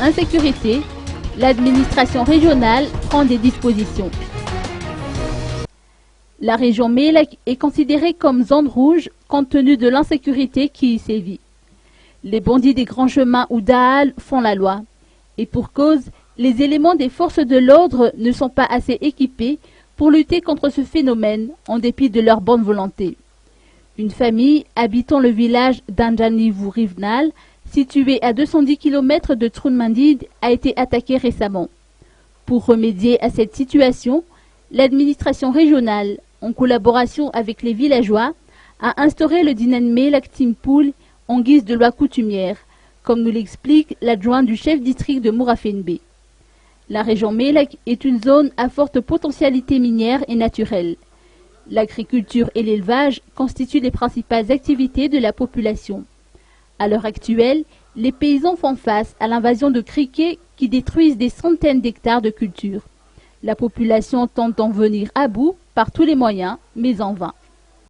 insécurité, l'administration régionale prend des dispositions. La région Mélec est considérée comme zone rouge compte tenu de l'insécurité qui y sévit. Les bandits des grands chemins ou Daal font la loi. Et pour cause, les éléments des forces de l'ordre ne sont pas assez équipés pour lutter contre ce phénomène en dépit de leur bonne volonté. Une famille habitant le village d'Anjanivou-Rivenal, situé à 210 km de Trounmandid, a été attaquée récemment. Pour remédier à cette situation, l'administration régionale, en collaboration avec les villageois, a instauré le Dinan Mélec Timpoul en guise de loi coutumière, comme nous l'explique l'adjoint du chef district de Mourafenbe. La région Mélec est une zone à forte potentialité minière et naturelle. L'agriculture et l'élevage constituent les principales activités de la population. À l'heure actuelle, les paysans font face à l'invasion de criquets qui détruisent des centaines d'hectares de cultures. La population tente d'en venir à bout par tous les moyens, mais en vain.